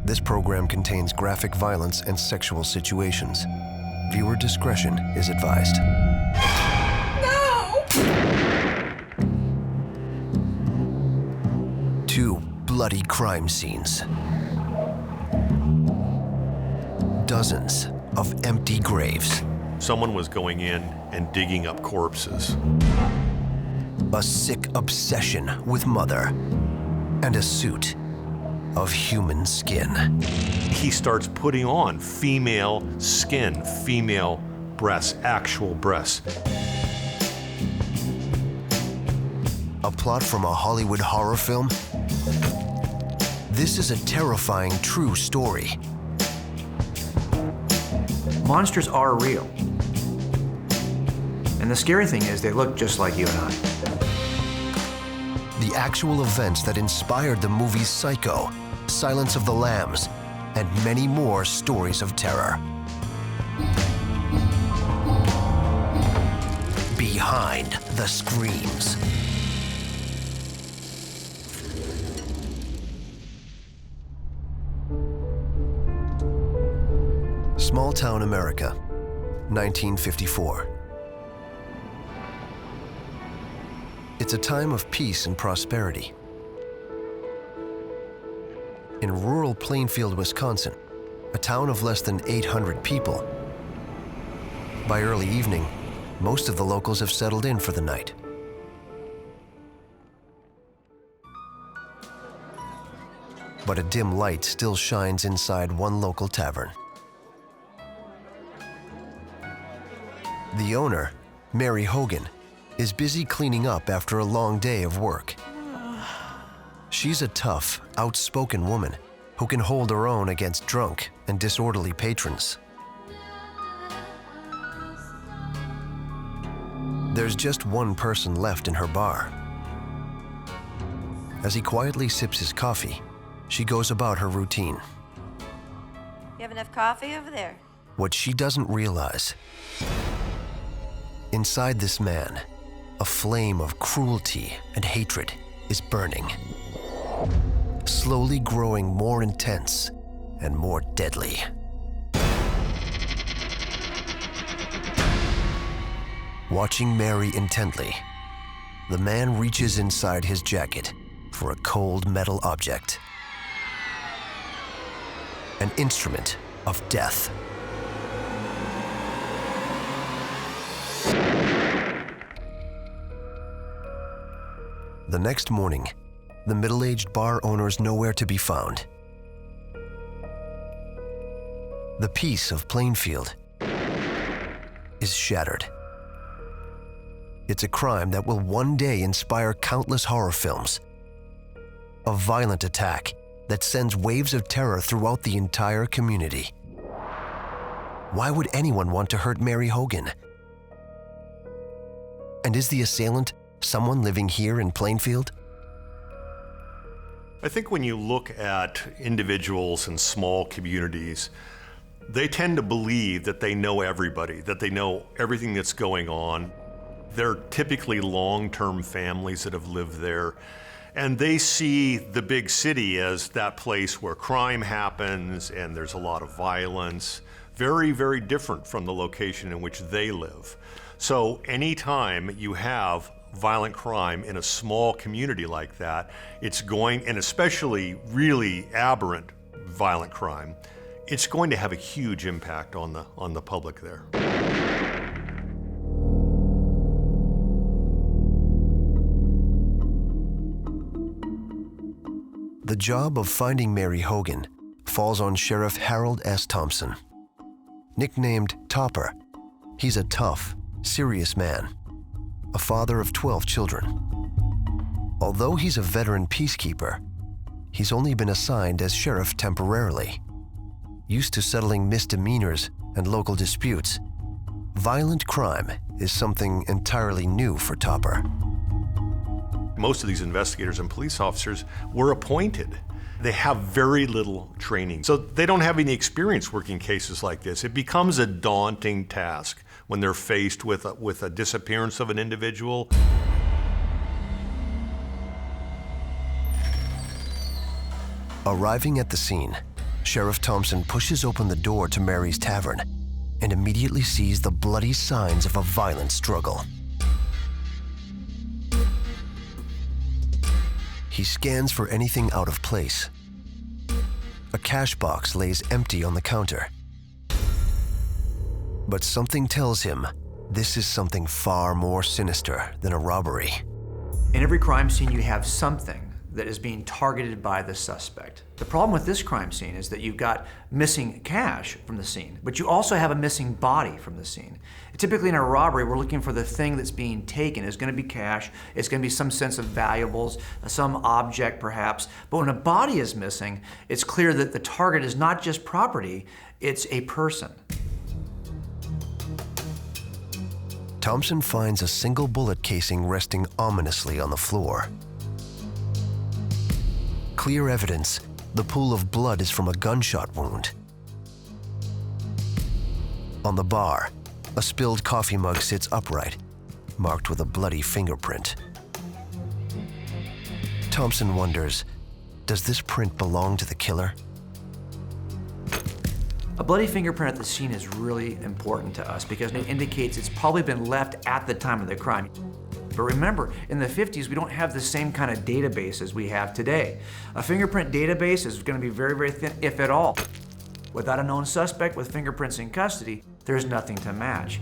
This program contains graphic violence and sexual situations. Viewer discretion is advised. No! 2 bloody crime scenes. Dozens of empty graves. Someone was going in and digging up corpses. A sick obsession with mother. And a suit of human skin. He starts putting on female skin, female breasts, actual breasts. A plot from a Hollywood horror film? This is a terrifying true story. Monsters are real. And the scary thing is they look just like you and I. The actual events that inspired the movies Psycho, Silence of the Lambs, and many more stories of terror. Behind the Screams. Small town America, 1954. It's a time of peace and prosperity. In rural Plainfield, Wisconsin, a town of less than 800 people. By early evening, most of the locals have settled in for the night. But a dim light still shines inside one local tavern. The owner, Mary Hogan, is busy cleaning up after a long day of work. She's a tough, outspoken woman who can hold her own against drunk and disorderly patrons. There's just one person left in her bar. As he quietly sips his coffee, she goes about her routine. You have enough coffee over there? What she doesn't realize, inside this man, a flame of cruelty and hatred is burning, slowly growing more intense and more deadly. Watching Mary intently, the man reaches inside his jacket for a cold metal object, an instrument of death. The next morning, the middle-aged bar owner's nowhere to be found. The peace of Plainfield is shattered. It's a crime that will one day inspire countless horror films. A violent attack that sends waves of terror throughout the entire community. Why would anyone want to hurt Mary Hogan? And is the assailant someone living here in Plainfield? I think when you look at individuals in small communities, they tend to believe that they know everybody, that they know everything that's going on. They're typically long-term families that have lived there, and they see the big city as that place where crime happens and there's a lot of violence. Very, very different from the location in which they live. So anytime you have violent crime in a small community like that, it's going, and especially really aberrant violent crime, it's going to have a huge impact on the public there. The job of finding Mary Hogan falls on Sheriff Harold S. Thompson. Nicknamed Topper, he's a tough, serious man, a father of 12 children. Although he's a veteran peacekeeper, he's only been assigned as sheriff temporarily. Used to settling misdemeanors and local disputes, violent crime is something entirely new for Topper. Most of these investigators and police officers were appointed. They have very little training, so they don't have any experience working cases like this. It becomes a daunting task when they're faced with a disappearance of an individual. Arriving at the scene, Sheriff Thompson pushes open the door to Mary's tavern and immediately sees the bloody signs of a violent struggle. He scans for anything out of place. A cash box lays empty on the counter. But something tells him this is something far more sinister than a robbery. In every crime scene, you have something that is being targeted by the suspect. The problem with this crime scene is that you've got missing cash from the scene, but you also have a missing body from the scene. Typically in a robbery, we're looking for the thing that's being taken. It's going to be cash, it's going to be some sense of valuables, some object perhaps, but when a body is missing, it's clear that the target is not just property, it's a person. Thompson finds a single bullet casing resting ominously on the floor. Clear evidence, the pool of blood is from a gunshot wound. On the bar, a spilled coffee mug sits upright, marked with a bloody fingerprint. Thompson wonders, does this print belong to the killer? A bloody fingerprint at the scene is really important to us because it indicates it's probably been left at the time of the crime. But remember, in the 50s, we don't have the same kind of database as we have today. A fingerprint database is going to be very, very thin, if at all. Without a known suspect with fingerprints in custody, there's nothing to match.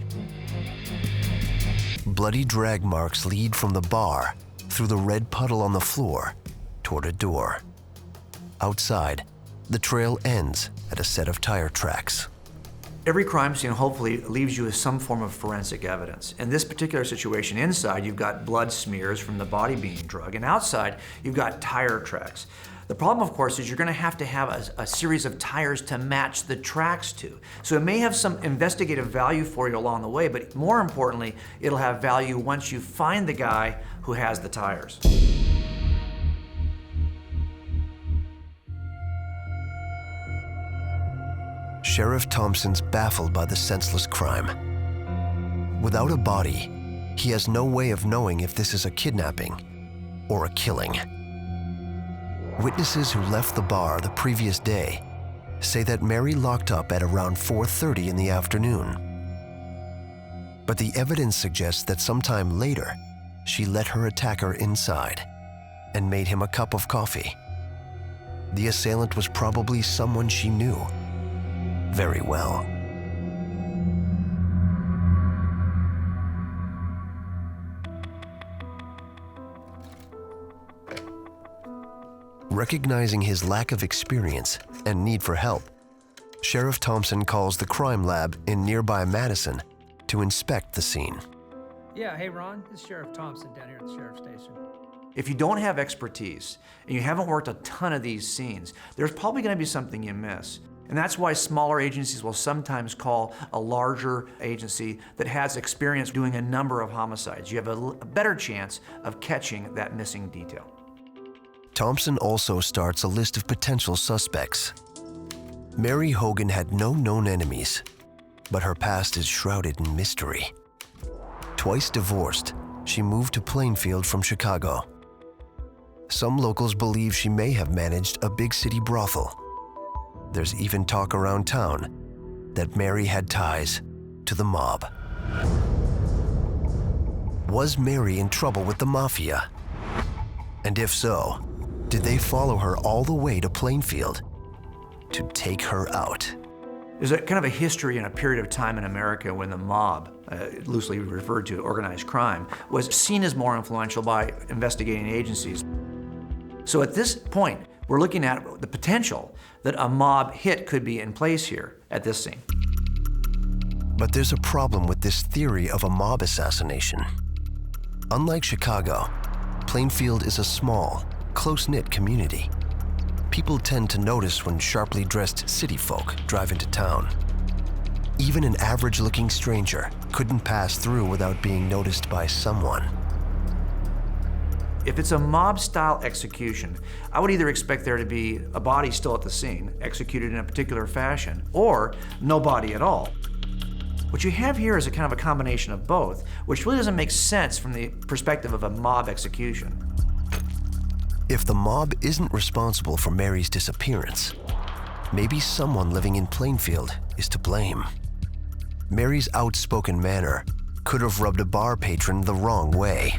Bloody drag marks lead from the bar through the red puddle on the floor toward a door. Outside, the trail ends at a set of tire tracks. Every crime scene hopefully leaves you with some form of forensic evidence. In this particular situation, inside you've got blood smears from the body being drugged, and outside you've got tire tracks. The problem, of course, is you're going to have a series of tires to match the tracks to. So it may have some investigative value for you along the way, but more importantly, it'll have value once you find the guy who has the tires. Sheriff Thompson's baffled by the senseless crime. Without a body, he has no way of knowing if this is a kidnapping or a killing. Witnesses who left the bar the previous day say that Mary locked up at around 4:30 in the afternoon. But the evidence suggests that sometime later, she let her attacker inside and made him a cup of coffee. The assailant was probably someone she knew very well. Recognizing his lack of experience and need for help, Sheriff Thompson calls the crime lab in nearby Madison to inspect the scene. Yeah, hey Ron, this is Sheriff Thompson down here at the Sheriff's Station. If you don't have expertise and you haven't worked a ton of these scenes, there's probably going to be something you miss. And that's why smaller agencies will sometimes call a larger agency that has experience doing a number of homicides. You have a better chance of catching that missing detail. Thompson also starts a list of potential suspects. Mary Hogan had no known enemies, but her past is shrouded in mystery. Twice divorced, she moved to Plainfield from Chicago. Some locals believe she may have managed a big city brothel. There's even talk around town that Mary had ties to the mob. Was Mary in trouble with the mafia? And if so, did they follow her all the way to Plainfield to take her out? There's a kind of a history and a period of time in America when the mob, loosely referred to organized crime, was seen as more influential by investigating agencies. So at this point, we're looking at the potential that a mob hit could be in place here at this scene. But there's a problem with this theory of a mob assassination. Unlike Chicago, Plainfield is a small, close-knit community. People tend to notice when sharply dressed city folk drive into town. Even an average-looking stranger couldn't pass through without being noticed by someone. If it's a mob-style execution, I would either expect there to be a body still at the scene, executed in a particular fashion, or no body at all. What you have here is a kind of a combination of both, which really doesn't make sense from the perspective of a mob execution. If the mob isn't responsible for Mary's disappearance, maybe someone living in Plainfield is to blame. Mary's outspoken manner could have rubbed a bar patron the wrong way.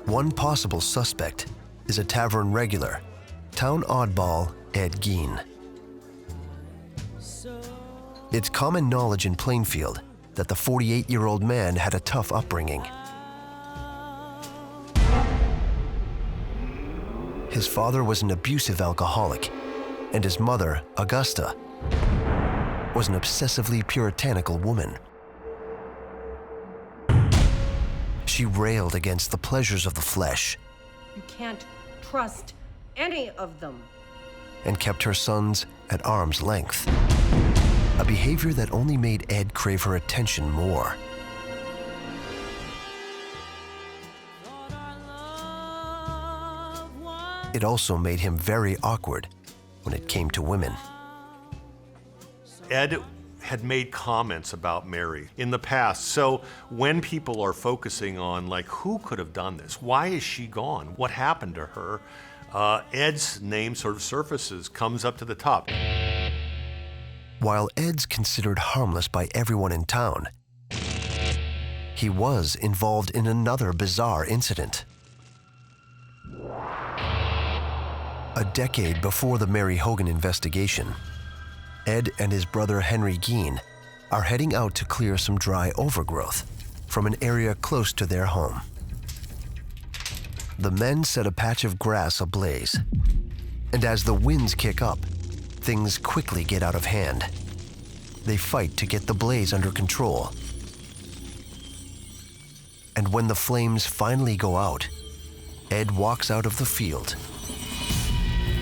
One possible suspect is a tavern regular, town oddball Ed Gein. It's common knowledge in Plainfield that the 48-year-old man had a tough upbringing. His father was an abusive alcoholic, and his mother, Augusta, was an obsessively puritanical woman. She railed against the pleasures of the flesh. You can't trust any of them. And kept her sons at arm's length. A behavior that only made Ed crave her attention more. It also made him very awkward when it came to women. Ed had made comments about Mary in the past. So when people are focusing on, like, who could have done this? Why is she gone? What happened to her? Ed's name sort of surfaces, comes up to the top. While Ed's considered harmless by everyone in town, he was involved in another bizarre incident. A decade before the Mary Hogan investigation, Ed and his brother Henry Gein are heading out to clear some dry overgrowth from an area close to their home. The men set a patch of grass ablaze, and as the winds kick up, things quickly get out of hand. They fight to get the blaze under control. And when the flames finally go out, Ed walks out of the field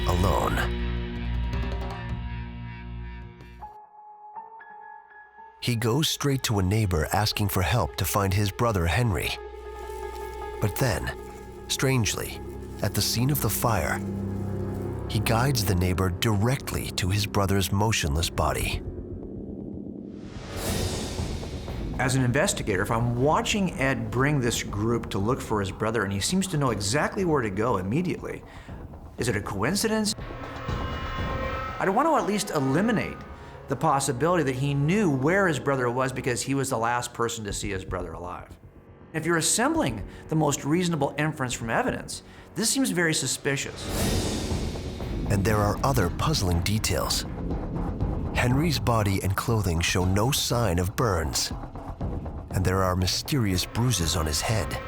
alone. He goes straight to a neighbor asking for help to find his brother Henry. But then, strangely, at the scene of the fire, he guides the neighbor directly to his brother's motionless body. As an investigator, if I'm watching Ed bring this group to look for his brother and he seems to know exactly where to go immediately, is it a coincidence? I'd want to at least eliminate the possibility that he knew where his brother was because he was the last person to see his brother alive. If you're assembling the most reasonable inference from evidence, this seems very suspicious. And there are other puzzling details. Henry's body and clothing show no sign of burns, and there are mysterious bruises on his head.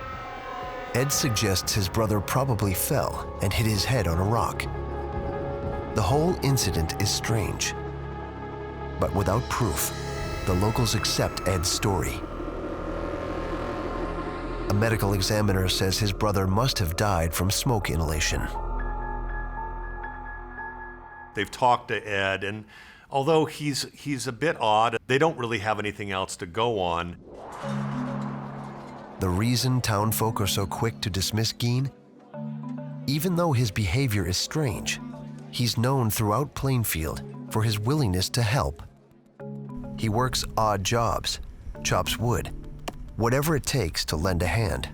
Ed suggests his brother probably fell and hit his head on a rock. The whole incident is strange, but without proof, the locals accept Ed's story. A medical examiner says his brother must have died from smoke inhalation. They've talked to Ed, and although he's a bit odd, they don't really have anything else to go on. The reason townfolk are so quick to dismiss Gein? Even though his behavior is strange, he's known throughout Plainfield for his willingness to help. He works odd jobs, chops wood, whatever it takes to lend a hand.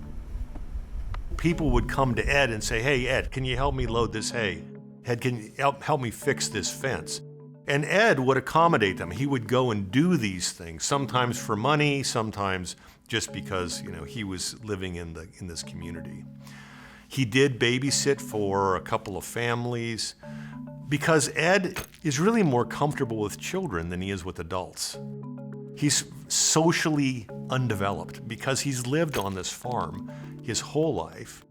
People would come to Ed and say, "Hey, Ed, can you help me load this hay? Ed, can you help me fix this fence?" And Ed would accommodate them. He would go and do these things, sometimes for money, sometimes just because, he was living in this community. He did babysit for a couple of families because Ed is really more comfortable with children than he is with adults. He's socially undeveloped because he's lived on this farm his whole life.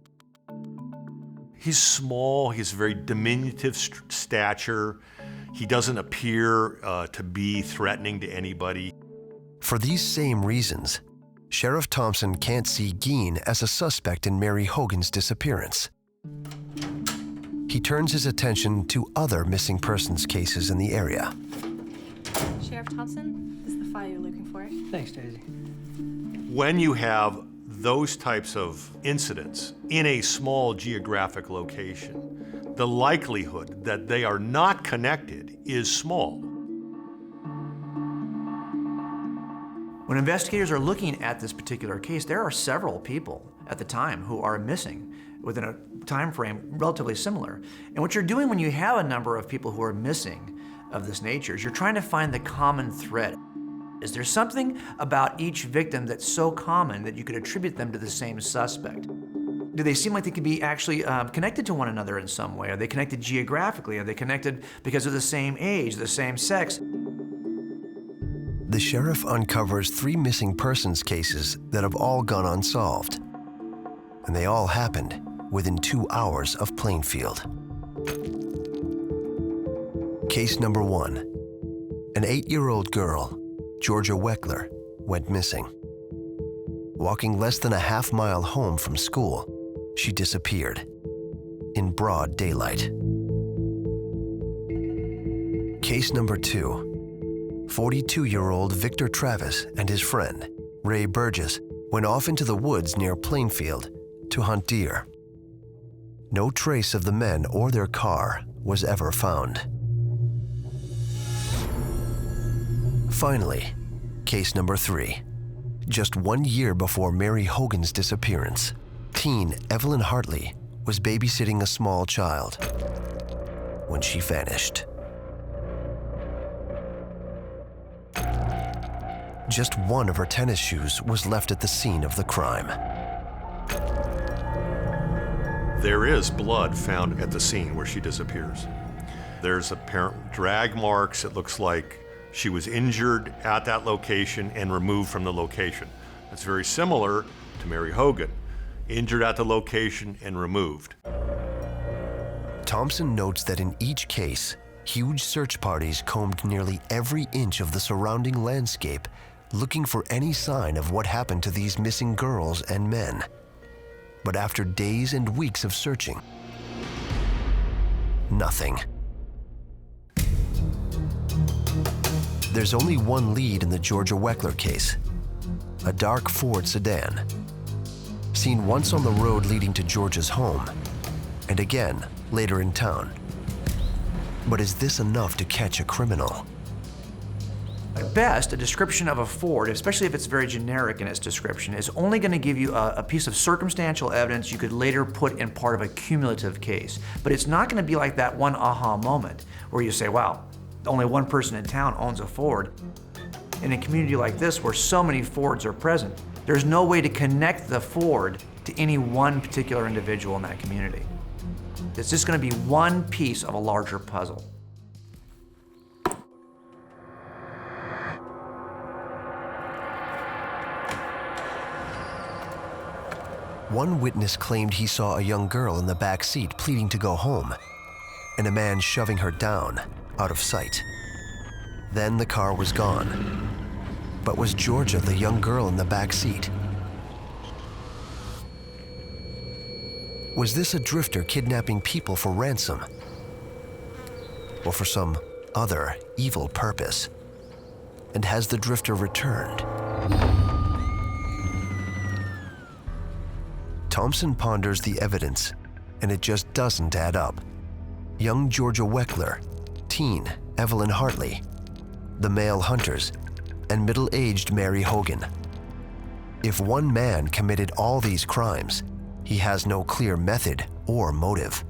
He's small, he's very diminutive stature. He doesn't appear to be threatening to anybody. For these same reasons, Sheriff Thompson can't see Gein as a suspect in Mary Hogan's disappearance. He turns his attention to other missing persons cases in the area. Sheriff Thompson, this is the file you're looking for. Thanks, Daisy. When you have those types of incidents in a small geographic location, the likelihood that they are not connected is small. When investigators are looking at this particular case, there are several people at the time who are missing within a time frame relatively similar. And what you're doing when you have a number of people who are missing of this nature is you're trying to find the common thread. Is there something about each victim that's so common that you could attribute them to the same suspect? Do they seem like they could be actually connected to one another in some way? Are they connected geographically? Are they connected because of the same age, the same sex? The sheriff uncovers 3 missing persons cases that have all gone unsolved. And they all happened within 2 hours of Plainfield. Case number 1. An 8-year-old girl, Georgia Weckler, went missing. Walking less than a half-mile home from school, she disappeared in broad daylight. Case number 2. 42-year-old Victor Travis and his friend, Ray Burgess, went off into the woods near Plainfield to hunt deer. No trace of the men or their car was ever found. Finally, case number 3. Just 1 year before Mary Hogan's disappearance, teen Evelyn Hartley was babysitting a small child when she vanished. Just one of her tennis shoes was left at the scene of the crime. There is blood found at the scene where she disappears. There's apparent drag marks. It looks like she was injured at that location and removed from the location. That's very similar to Mary Hogan, injured at the location and removed. Thompson notes that in each case, huge search parties combed nearly every inch of the surrounding landscape, looking for any sign of what happened to these missing girls and men. But after days and weeks of searching, nothing. There's only one lead in the Georgia Weckler case, a dark Ford sedan, seen once on the road leading to Georgia's home, and again later in town. But is this enough to catch a criminal? At best, a description of a Ford, especially if it's very generic in its description, is only going to give you a piece of circumstantial evidence you could later put in part of a cumulative case. But it's not going to be like that one aha moment where you say, wow, only one person in town owns a Ford. In a community like this where so many Fords are present, there's no way to connect the Ford to any one particular individual in that community. It's just going to be one piece of a larger puzzle. One witness claimed he saw a young girl in the back seat pleading to go home, and a man shoving her down, out of sight. Then the car was gone. But was Georgia the young girl in the back seat? Was this a drifter kidnapping people for ransom? Or for some other evil purpose? And has the drifter returned? Thompson ponders the evidence, and it just doesn't add up. Young Georgia Weckler, teen Evelyn Hartley, the male hunters, and middle-aged Mary Hogan. If one man committed all these crimes, he has no clear method or motive.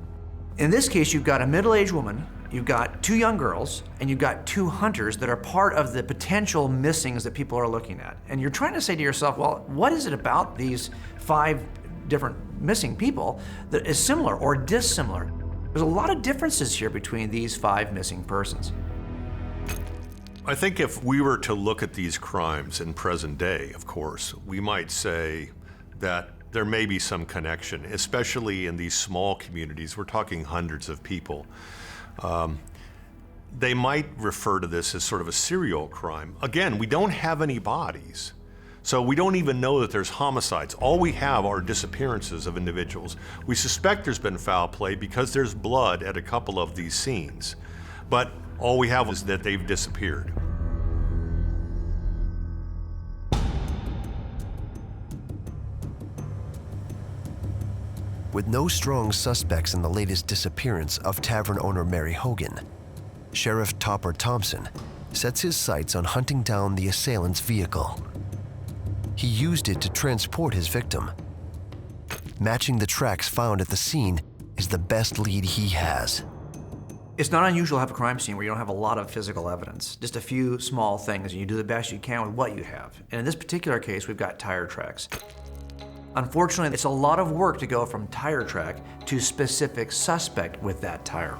In this case, you've got a middle-aged woman, you've got 2 young girls, and you've got 2 hunters that are part of the potential missings that people are looking at. And you're trying to say to yourself, well, what is it about these 5 different missing people that is similar or dissimilar? There's a lot of differences here between these 5 missing persons. I think if we were to look at these crimes in present day, of course, we might say that there may be some connection, especially in these small communities. We're talking hundreds of people. They might refer to this as sort of a serial crime. Again, we don't have any bodies, so we don't even know that there's homicides. All we have are disappearances of individuals. We suspect there's been foul play because there's blood at a couple of these scenes, but all we have is that they've disappeared. With no strong suspects in the latest disappearance of tavern owner Mary Hogan, Sheriff Topper Thompson sets his sights on hunting down the assailant's vehicle. He used it to transport his victim. Matching the tracks found at the scene is the best lead he has. It's not unusual to have a crime scene where you don't have a lot of physical evidence, just a few small things, and you do the best you can with what you have. And in this particular case, we've got tire tracks. Unfortunately, it's a lot of work to go from tire track to specific suspect with that tire.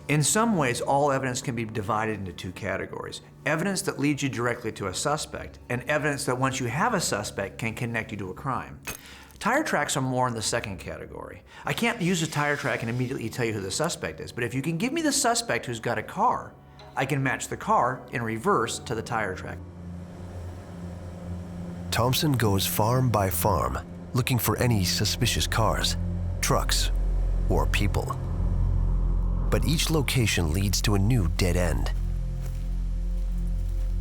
In some ways, all evidence can be divided into two categories. Evidence that leads you directly to a suspect, and evidence that once you have a suspect can connect you to a crime. Tire tracks are more in the second category. I can't use a tire track and immediately tell you who the suspect is, but if you can give me the suspect who's got a car, I can match the car in reverse to the tire track. Thompson goes farm by farm, looking for any suspicious cars, trucks, or people. But each location leads to a new dead end.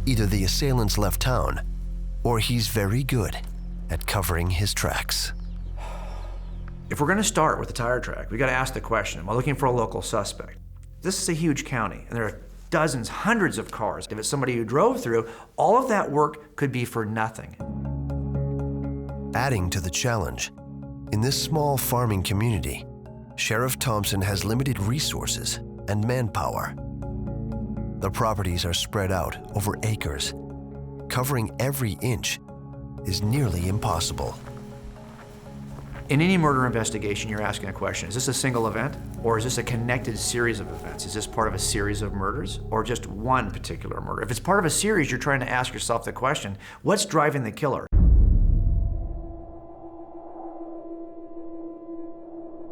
Either the assailant's left town, or he's very good at covering his tracks. If we're gonna start with the tire track, we gotta ask the question, am I looking for a local suspect? This is a huge county, and there are dozens, hundreds of cars. If it's somebody who drove through, all of that work could be for nothing. Adding to the challenge, in this small farming community, Sheriff Thompson has limited resources and manpower. The properties are spread out over acres. Covering every inch is nearly impossible. In any murder investigation, you're asking a question. Is this a single event, or is this a connected series of events? Is this part of a series of murders, or just one particular murder? If it's part of a series, you're trying to ask yourself the question, what's driving the killer?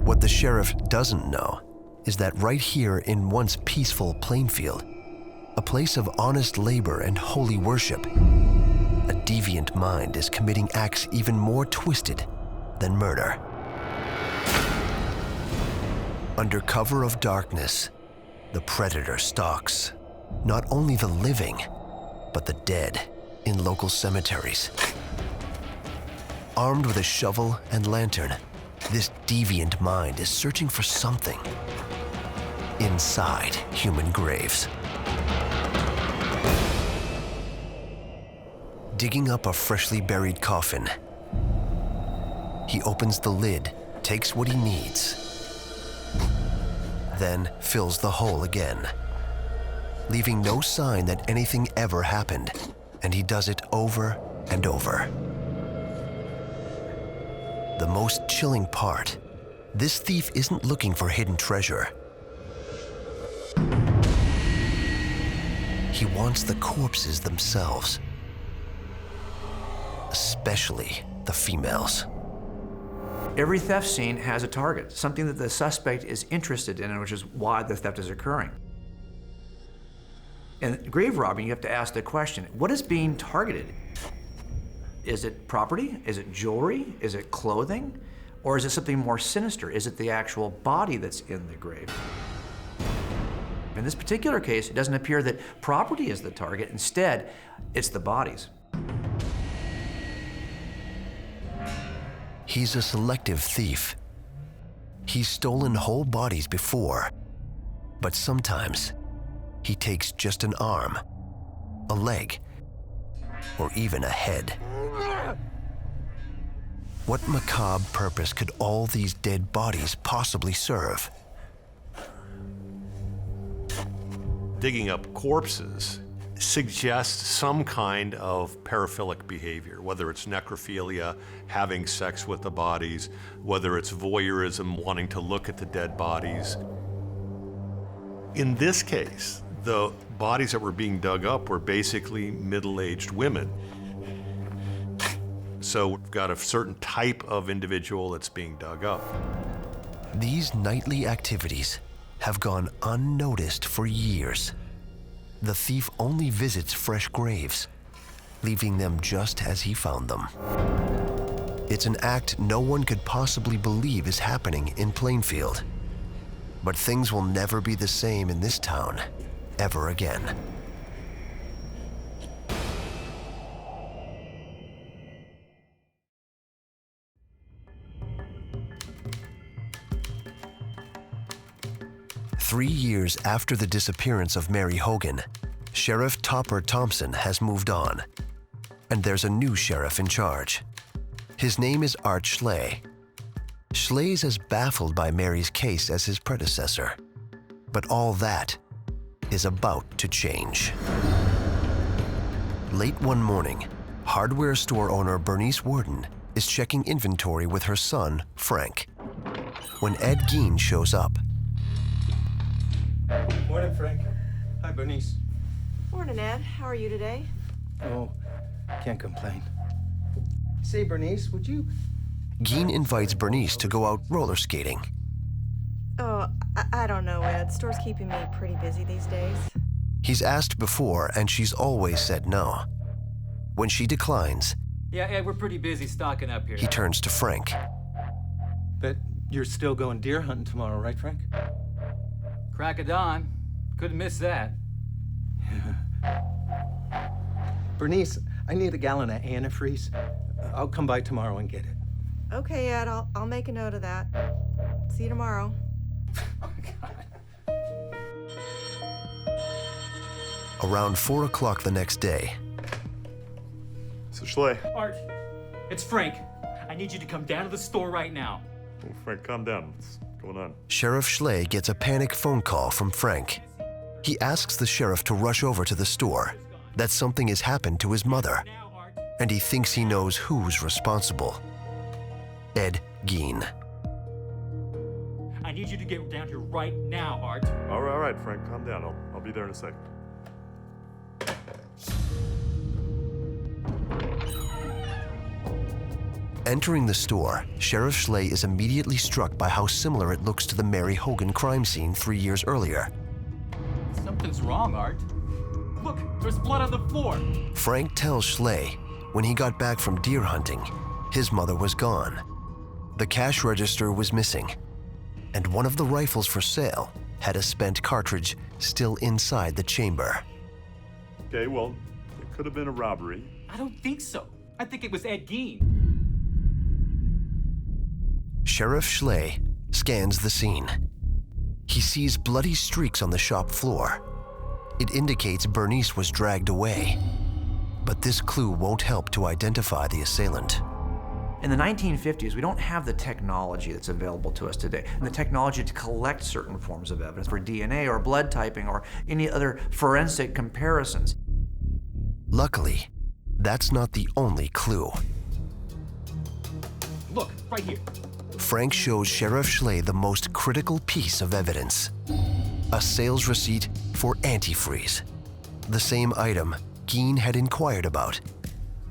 What the sheriff doesn't know is that right here in once peaceful Plainfield, a place of honest labor and holy worship, a deviant mind is committing acts even more twisted than murder. Under cover of darkness, the predator stalks not only the living, but the dead in local cemeteries. Armed with a shovel and lantern, this deviant mind is searching for something inside human graves. Digging up a freshly buried coffin, he opens the lid, takes what he needs, then fills the hole again, leaving no sign that anything ever happened, and he does it over and over. The most chilling part, this thief isn't looking for hidden treasure. He wants the corpses themselves, especially the females. Every theft scene has a target, something that the suspect is interested in, which is why the theft is occurring. In grave robbing, you have to ask the question, what is being targeted? Is it property? Is it jewelry? Is it clothing? Or is it something more sinister? Is it the actual body that's in the grave? In this particular case, it doesn't appear that property is the target. Instead, it's the bodies. He's a selective thief. He's stolen whole bodies before, but sometimes he takes just an arm, a leg, or even a head. What macabre purpose could all these dead bodies possibly serve? Digging up corpses suggests some kind of paraphilic behavior, whether it's necrophilia, having sex with the bodies, whether it's voyeurism, wanting to look at the dead bodies. In this case, the bodies that were being dug up were basically middle-aged women. So we've got a certain type of individual that's being dug up. These nightly activities have gone unnoticed for years. The thief only visits fresh graves, leaving them just as he found them. It's an act no one could possibly believe is happening in Plainfield. But things will never be the same in this town, ever again. Three years after the disappearance of Mary Hogan, Sheriff Topper Thompson has moved on. and there's a new sheriff in charge. His name is Art Schley. Schley's as baffled by Mary's case as his predecessor. But all that is about to change. Late one morning, hardware store owner Bernice Worden is checking inventory with her son, Frank, when Ed Gein shows up. Morning, Frank. Hi, Bernice. Morning, Ed. How are you today? Oh, can't complain. Say, Bernice, would you... Gein invites Bernice to go out roller skating. Oh, I don't know, Ed. Store's keeping me pretty busy these days. He's asked before, and she's always said no. When she declines, Yeah, Ed, we're pretty busy stocking up here. he turns to Frank. Bet you're still going deer hunting tomorrow, right, Frank? Crack of dawn. Couldn't miss that. Bernice, I need a gallon of antifreeze. I'll come by tomorrow and get it. Okay, Ed, I'll make a note of that. See you tomorrow. Around 4 o'clock the next day, So Schley. Art, it's Frank. I need you to come down to the store right now. Oh, Frank, calm down. What's going on? Sheriff Schley gets a panic phone call from Frank. He asks the sheriff to rush over to the store, that something has happened to his mother, Now, Art. and he thinks he knows who's responsible. Ed Gein. I need you to get down here right now, Art. All right, Frank, calm down. I'll be there in a sec. Entering the store, Sheriff Schley is immediately struck by how similar it looks to the Mary Hogan crime scene 3 years earlier. Something's wrong, Art. Look, there's blood on the floor. Frank tells Schley when he got back from deer hunting, his mother was gone. The cash register was missing, and one of the rifles for sale had a spent cartridge still inside the chamber. Okay, well, it could have been a robbery. I don't think so. I think it was Ed Gein. Sheriff Schley scans the scene. He sees bloody streaks on the shop floor. It indicates Bernice was dragged away. But this clue won't help to identify the assailant. In the 1950s, we don't have the technology that's available to us today, and the technology to collect certain forms of evidence for DNA or blood typing or any other forensic comparisons. Luckily, that's not the only clue. Look, right here. Frank shows Sheriff Schley the most critical piece of evidence: a sales receipt for antifreeze, the same item Gein had inquired about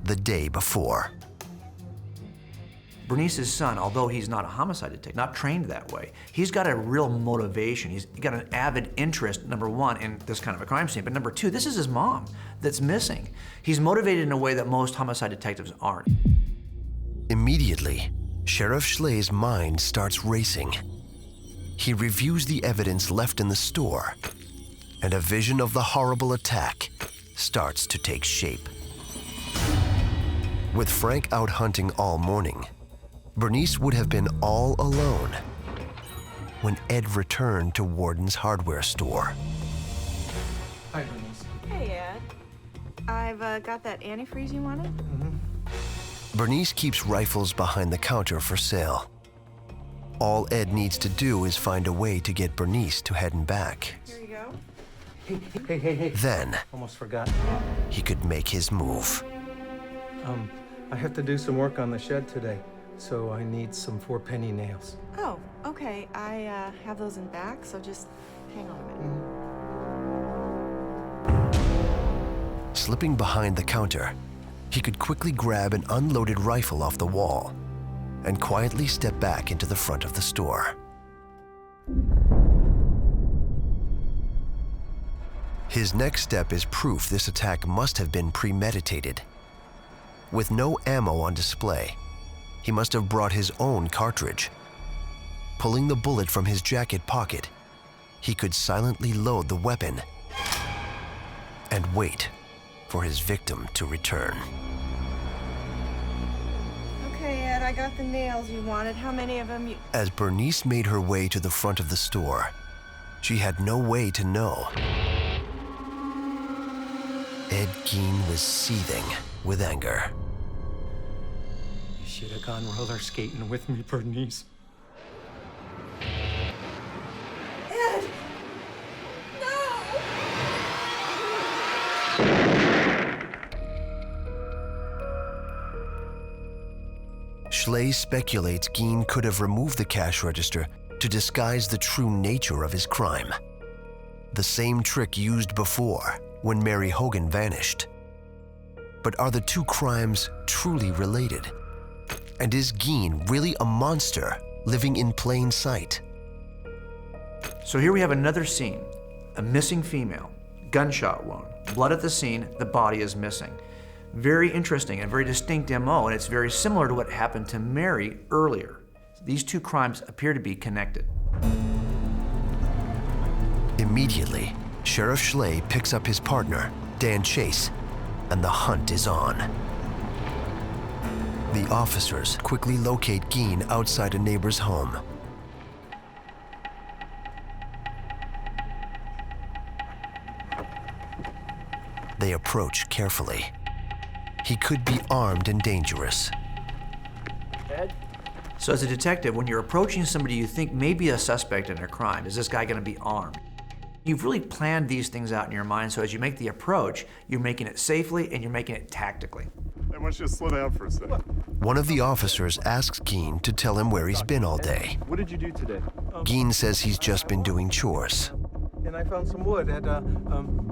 the day before. Bernice's son, although he's not a homicide detective, not trained that way, he's got a real motivation. He's got an avid interest, number one, in this kind of a crime scene, but number two, this is his mom that's missing. He's motivated in a way that most homicide detectives aren't. Immediately, Sheriff Schley's mind starts racing. He reviews the evidence left in the store, and a vision of the horrible attack starts to take shape. With Frank out hunting all morning, Bernice would have been all alone when Ed returned to Warden's hardware store. Hi, Bernice. Hey, Ed. I've got that antifreeze you wanted. Bernice keeps rifles behind the counter for sale. All Ed needs to do is find a way to get Bernice to heading back. Here you go. Hey. Then Almost forgot. he could make his move. I have to do some work on the shed today, so I need some 4-penny nails. Oh, okay. I have those in back, so just hang on a minute. Slipping behind the counter, he could quickly grab an unloaded rifle off the wall and quietly step back into the front of the store. His next step is proof this attack must have been premeditated. With no ammo on display, he must have brought his own cartridge. Pulling the bullet from his jacket pocket, he could silently load the weapon and wait for his victim to return. Okay, Ed, I got the nails you wanted. How many of them you... As Bernice made her way to the front of the store, she had no way to know. Ed Gein was seething. with anger. You should have gone roller skating with me, Bernice. Ed! No! Schley speculates Gein could have removed the cash register to disguise the true nature of his crime. The same trick used before when Mary Hogan vanished. But are the two crimes truly related? And is Gein really a monster living in plain sight? So here we have another scene. A missing female, gunshot wound, blood at the scene, the body is missing. Very interesting and very distinct MO, and it's very similar to what happened to Mary earlier. These two crimes appear to be connected. Immediately, Sheriff Schley picks up his partner, Dan Chase, and the hunt is on. The officers quickly locate Gein outside a neighbor's home. They approach carefully. He could be armed and dangerous. Ed? So as a detective, when you're approaching somebody you think may be a suspect in a crime, is this guy going to be armed? You've really planned these things out in your mind, so as you make the approach, you're making it safely and you're making it tactically. I want you to slow down for a second. One of the officers asks Gein to tell him where he's been all day. What did you do today? Gein says he's just been doing chores. And I found some wood at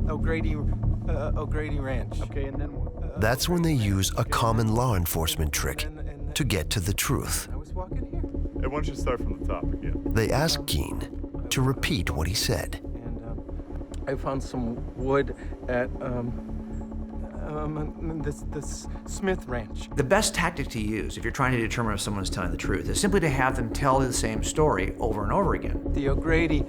O'Grady Ranch. Okay, and then what? That's when they use a common law enforcement trick to get to the truth. I was walking here. I want you to start from the top again. They ask Gein to repeat what he said. And I found some wood at this Smith Ranch. The best tactic to use if you're trying to determine if someone's telling the truth is simply to have them tell the same story over and over again. The O'Grady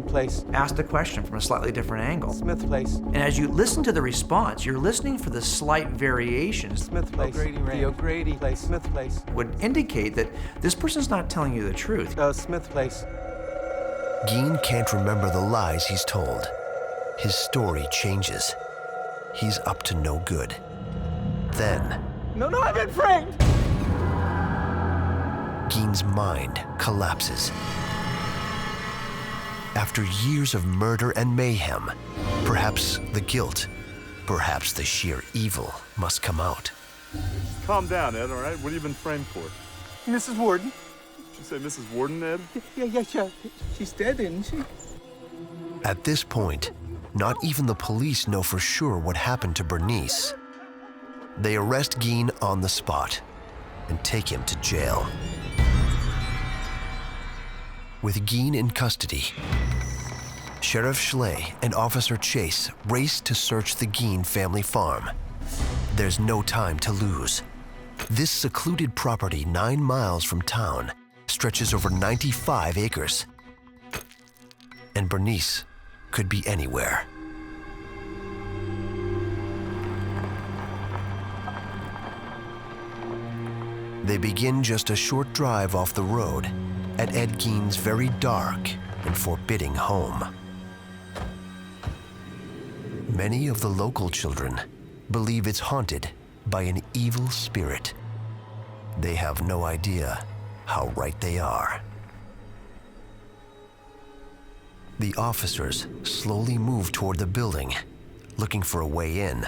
place. Ask the question from a slightly different angle. Smith place. And as you listen to the response, you're listening for the slight variations Smith place. The O'Grady place. Smith place. would indicate that this person's not telling you the truth. Smith place. Gein can't remember the lies he's told. His story changes. He's up to no good. Then, No, I've been framed! Gein's mind collapses. After years of murder and mayhem, perhaps the guilt, perhaps the sheer evil must come out. Calm down, Ed, all right? What have you been framed for? Mrs. Worden. Did you say Mrs. Worden, Ed? Yeah. She's dead, isn't she? At this point, not even the police know for sure what happened to Bernice. They arrest Gein on the spot and take him to jail. With Gein in custody, Sheriff Schley and Officer Chase race to search the Gein family farm. There's no time to lose. This secluded property 9 miles from town stretches over 95 acres. And Bernice could be anywhere. They begin just a short drive off the road at Ed Gein's very dark and forbidding home. Many of the local children believe it's haunted by an evil spirit. They have no idea how right they are. The officers slowly move toward the building, looking for a way in.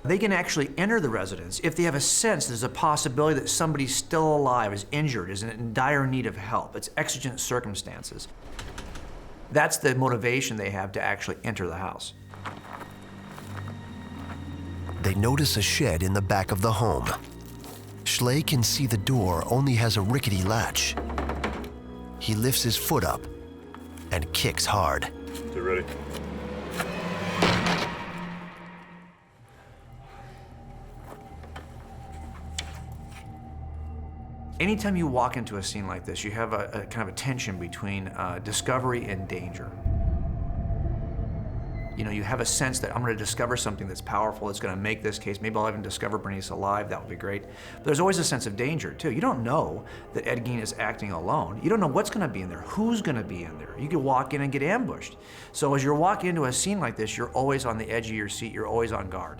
They can actually enter the residence if they have a sense there's a possibility that somebody's still alive, is injured, is in dire need of help. It's exigent circumstances. That's the motivation they have to actually enter the house. They notice a shed in the back of the home. Schley can see the door only has a rickety latch. He lifts his foot up and kicks hard. You ready? Anytime you walk into a scene like this, you have a kind of a tension between discovery and danger. You know, you have a sense that I'm going to discover something that's powerful, that's going to make this case. Maybe I'll even discover Bernice alive. That would be great. But there's always a sense of danger, too. You don't know that Ed Gein is acting alone. You don't know what's going to be in there, who's going to be in there. You could walk in and get ambushed. So as you're walking into a scene like this, you're always on the edge of your seat. You're always on guard.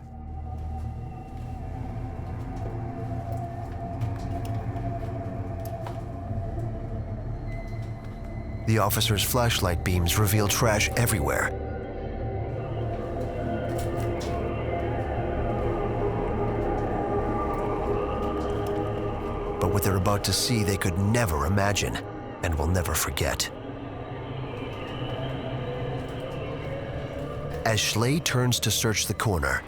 The officer's flashlight beams reveal trash everywhere. But what they're about to see, they could never imagine and will never forget. As Schley turns to search the corner,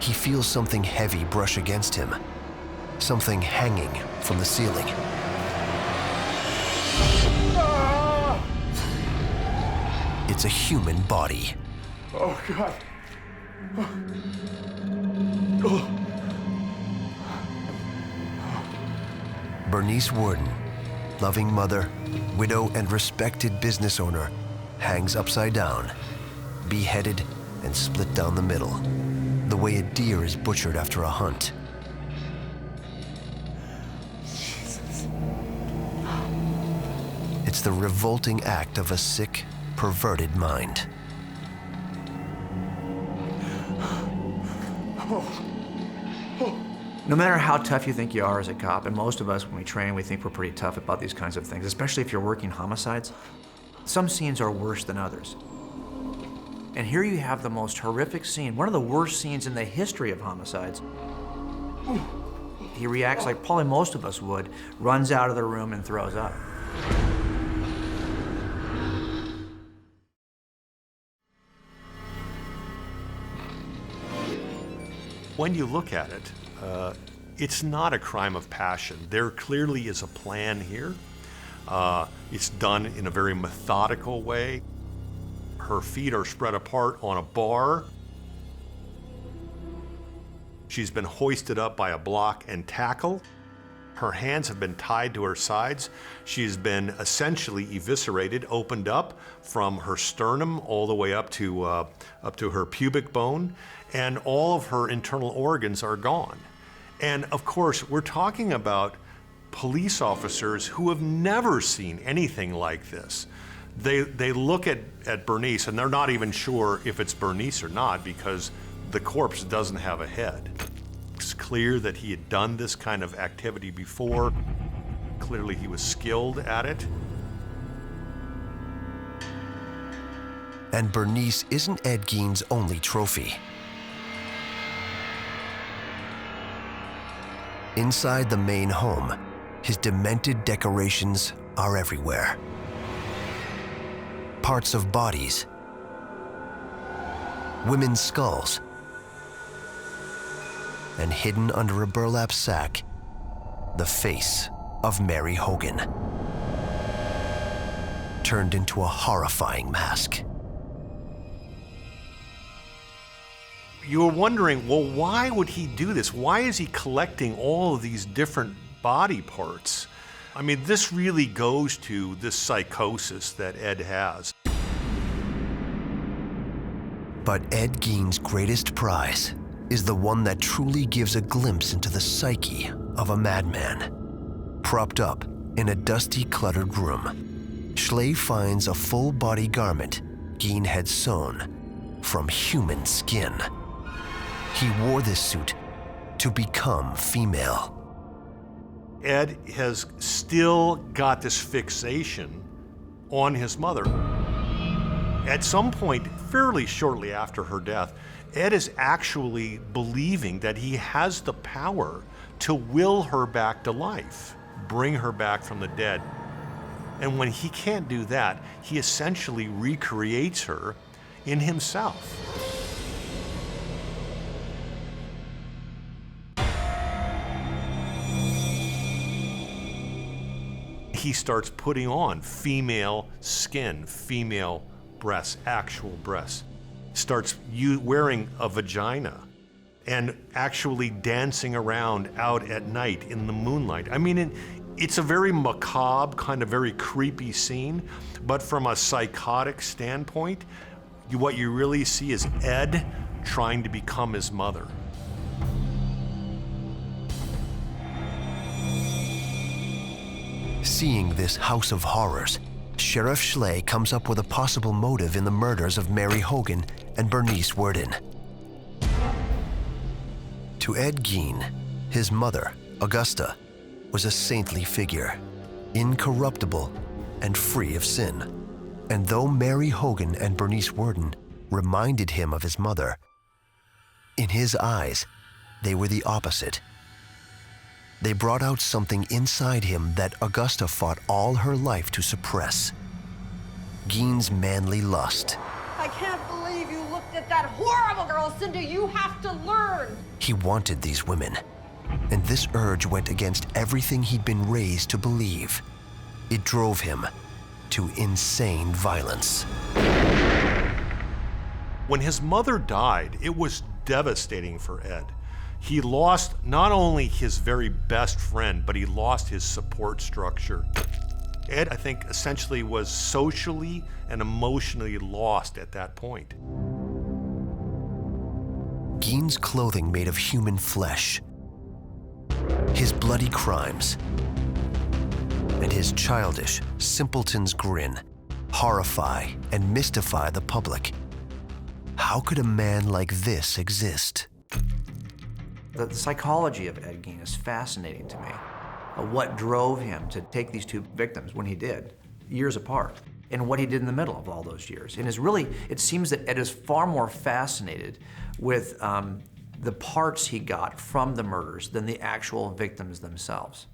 he feels something heavy brush against him, something hanging from the ceiling. It's a human body. Oh, God. Bernice Worden, loving mother, widow, and respected business owner, hangs upside down, beheaded and split down the middle, the way a deer is butchered after a hunt. Jesus. It's the revolting act of a sick, perverted mind. No matter how tough you think you are as a cop, and most of us, when we train, we think we're pretty tough about these kinds of things, especially if you're working homicides, some scenes are worse than others. And here you have the most horrific scene, one of the worst scenes in the history of homicides. He reacts like probably most of us would, runs out of the room and throws up. When you look at it, it's not a crime of passion. There clearly is a plan here. It's done in a very methodical way. Her feet are spread apart on a bar. She's been hoisted up by a block and tackle. Her hands have been tied to her sides. She's been essentially eviscerated, opened up from her sternum all the way up to her pubic bone, and all of her internal organs are gone. And of course, we're talking about police officers who have never seen anything like this. They look at Bernice and they're not even sure if it's Bernice or not because the corpse doesn't have a head. It's clear that he had done this kind of activity before. Clearly he was skilled at it. And Bernice isn't Ed Gein's only trophy. Inside the main home, his demented decorations are everywhere. Parts of bodies, women's skulls, and hidden under a burlap sack, the face of Mary Hogan, turned into a horrifying mask. You were wondering, well, why would he do this? Why is he collecting all of these different body parts? I mean, this really goes to this psychosis that Ed has. But Ed Gein's greatest prize is the one that truly gives a glimpse into the psyche of a madman. Propped up in a dusty, cluttered room, Schley finds a full-body garment Gein had sewn from human skin. He wore this suit to become female. Ed has still got this fixation on his mother. At some point, fairly shortly after her death, Ed is actually believing that he has the power to will her back to life, bring her back from the dead. And when he can't do that, he essentially recreates her in himself. He starts putting on female skin, female breasts, actual breasts. Starts wearing a vagina and actually dancing around out at night in the moonlight. I mean, it's a very macabre, kind of very creepy scene, but from a psychotic standpoint, What you really see is Ed trying to become his mother. Seeing this house of horrors, Sheriff Schley comes up with a possible motive in the murders of Mary Hogan and Bernice Worden. To Ed Gein, his mother, Augusta, was a saintly figure, incorruptible and free of sin. And though Mary Hogan and Bernice Worden reminded him of his mother, in his eyes, they were the opposite. They brought out something inside him that Augusta fought all her life to suppress. Gein's manly lust. I can't believe you looked at that horrible girl, Cindy. You have to learn. He wanted these women, and this urge went against everything he'd been raised to believe. It drove him to insane violence. When his mother died, it was devastating for Ed. He lost not only his very best friend, but he lost his support structure. Ed, I think, essentially was socially and emotionally lost at that point. Gein's clothing made of human flesh, his bloody crimes, and his childish, simpleton's grin horrify and mystify the public. How could a man like this exist? The psychology of Ed Gein is fascinating to me. What drove him to take these two victims when he did, years apart, and what he did in the middle of all those years. And it seems that Ed is far more fascinated with the parts he got from the murders than the actual victims themselves.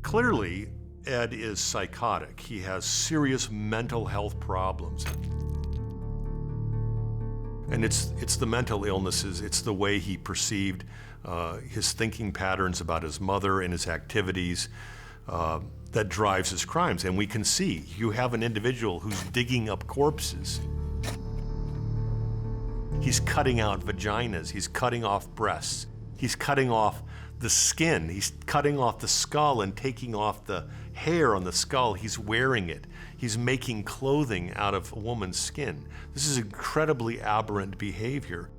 Clearly, Ed is psychotic. He has serious mental health problems. And it's the mental illnesses, it's the way he perceived his thinking patterns about his mother and his activities that drives his crimes. And we can see, you have an individual who's digging up corpses. He's cutting out vaginas, he's cutting off breasts, he's cutting off the skin, he's cutting off the skull and taking off the hair on the skull, he's wearing it. He's making clothing out of a woman's skin. This is incredibly aberrant behavior,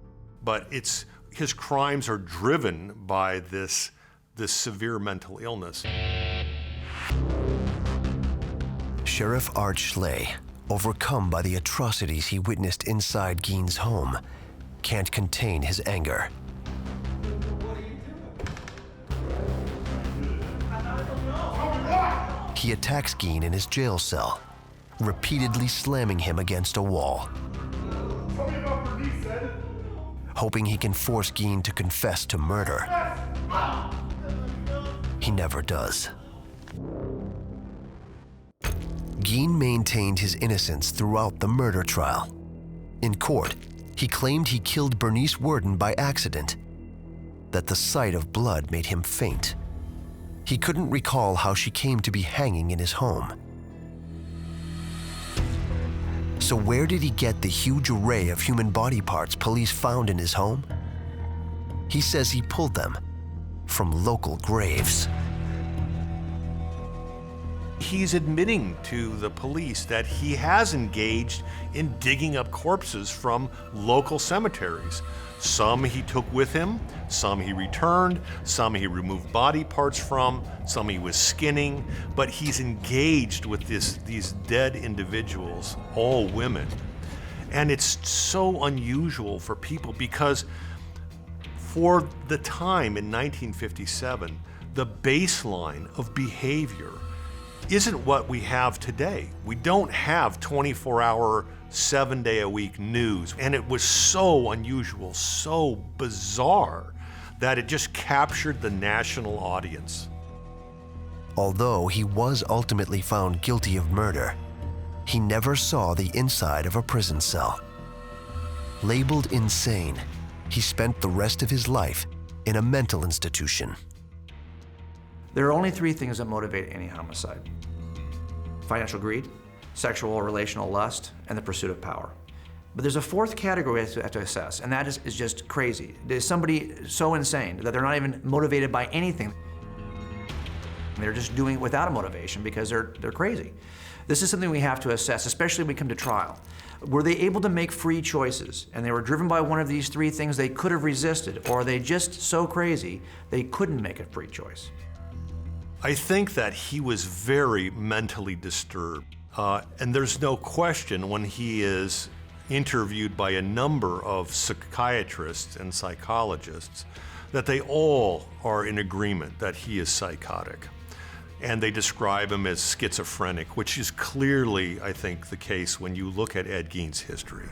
but his crimes are driven by this severe mental illness. Sheriff Art Schley, overcome by the atrocities he witnessed inside Gein's home, can't contain his anger. He attacks Gein in his jail cell, repeatedly slamming him against a wall, hoping he can force Gein to confess to murder. He never does. Gein maintained his innocence throughout the murder trial. In court, he claimed he killed Bernice Worden by accident, that the sight of blood made him faint. He couldn't recall how she came to be hanging in his home. So where did he get the huge array of human body parts police found in his home? He says he pulled them from local graves. He's admitting to the police that he has engaged in digging up corpses from local cemeteries. Some he took with him, some he returned, some he removed body parts from, some he was skinning, but he's engaged with these dead individuals, all women. And it's so unusual for people because for the time in 1957, the baseline of behavior isn't what we have today. We don't have 24-hour, 7-day-a-week news. And it was so unusual, so bizarre, that it just captured the national audience. Although he was ultimately found guilty of murder, he never saw the inside of a prison cell. Labeled insane, he spent the rest of his life in a mental institution. There are only three things that motivate any homicide: financial greed, sexual or relational lust, and the pursuit of power. But there's a fourth category we have to assess, and that is just crazy. Is somebody so insane that they're not even motivated by anything? They're just doing it without a motivation because they're crazy. This is something we have to assess, especially when we come to trial. Were they able to make free choices and they were driven by one of these three things they could have resisted, or are they just so crazy they couldn't make a free choice? I think that he was very mentally disturbed. And there's no question when he is interviewed by a number of psychiatrists and psychologists that they all are in agreement that he is psychotic. And they describe him as schizophrenic, which is clearly, I think, the case when you look at Ed Gein's history.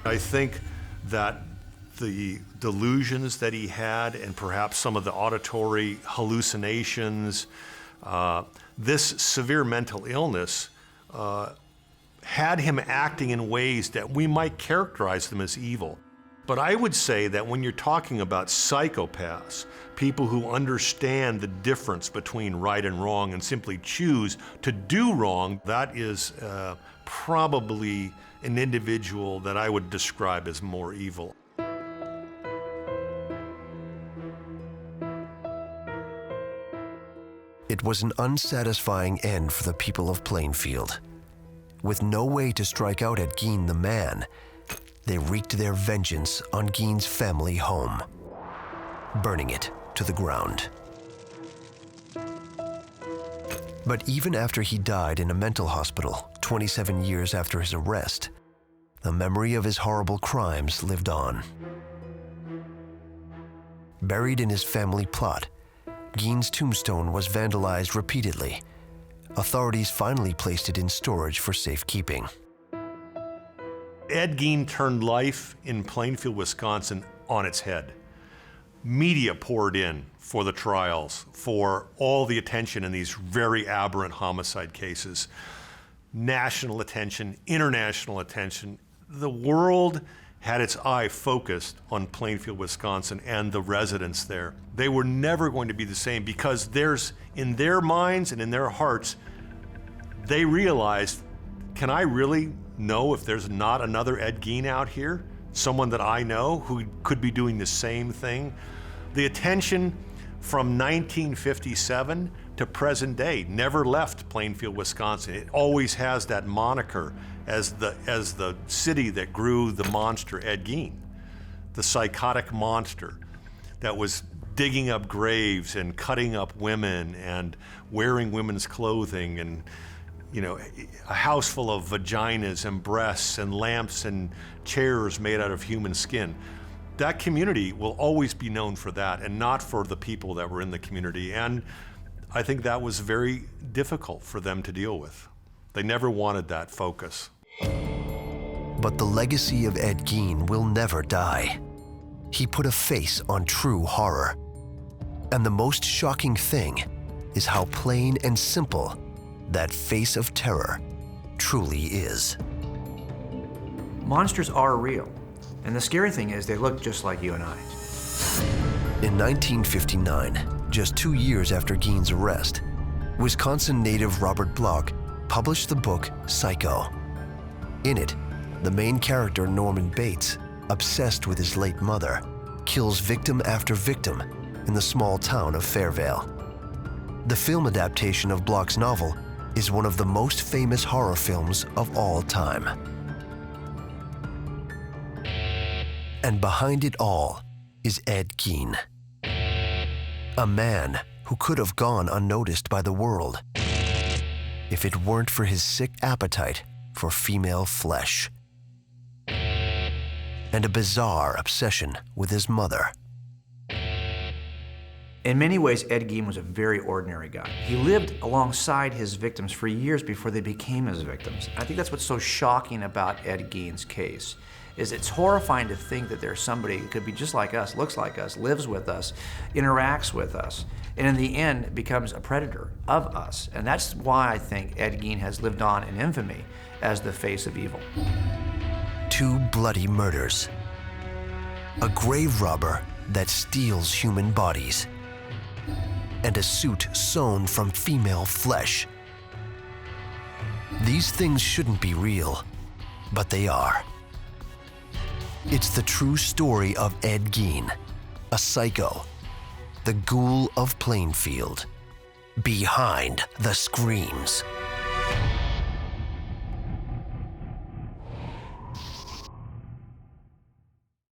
I think that the delusions that he had and perhaps some of the auditory hallucinations, this severe mental illness had him acting in ways that we might characterize them as evil. But I would say that when you're talking about psychopaths, people who understand the difference between right and wrong and simply choose to do wrong, that is probably an individual that I would describe as more evil. It was an unsatisfying end for the people of Plainfield. With no way to strike out Ed Gein the man, they wreaked their vengeance on Gein's family home, burning it to the ground. But even after he died in a mental hospital 27 years after his arrest, the memory of his horrible crimes lived on. Buried in his family plot, Gein's tombstone was vandalized repeatedly. Authorities finally placed it in storage for safekeeping. Ed Gein turned life in Plainfield, Wisconsin on its head. Media poured in for the trials, for all the attention in these very aberrant homicide cases. National attention, international attention. The world had its eye focused on Plainfield, Wisconsin and the residents there. They were never going to be the same because there's, in their minds and in their hearts, they realized, can I really know if there's not another Ed Gein out here? Someone that I know who could be doing the same thing? The attention from 1957 to present day never left Plainfield, Wisconsin. It always has that moniker as the city that grew the monster Ed Gein, the psychotic monster that was digging up graves and cutting up women and wearing women's clothing, and a house full of vaginas and breasts and lamps and chairs made out of human skin. That community will always be known for that and not for the people that were in the community. And I think that was very difficult for them to deal with. They never wanted that focus. But the legacy of Ed Gein will never die. He put a face on true horror. And the most shocking thing is how plain and simple that face of terror truly is. Monsters are real. And the scary thing is they look just like you and I. In 1959, just 2 years after Gein's arrest, Wisconsin native Robert Bloch published the book Psycho. In it, the main character, Norman Bates, obsessed with his late mother, kills victim after victim in the small town of Fairvale. The film adaptation of Bloch's novel is one of the most famous horror films of all time. And behind it all is Ed Gein, a man who could have gone unnoticed by the world if it weren't for his sick appetite for female flesh and a bizarre obsession with his mother. In many ways, Ed Gein was a very ordinary guy. He lived alongside his victims for years before they became his victims. I think that's what's so shocking about Ed Gein's case, is it's horrifying to think that there's somebody who could be just like us, looks like us, lives with us, interacts with us, and in the end becomes a predator of us. And that's why I think Ed Gein has lived on in infamy as the face of evil. 2 bloody murders, a grave robber that steals human bodies, and a suit sewn from female flesh. These things shouldn't be real, but they are. It's the true story of Ed Gein, a psycho, the ghoul of Plainfield, behind the screams.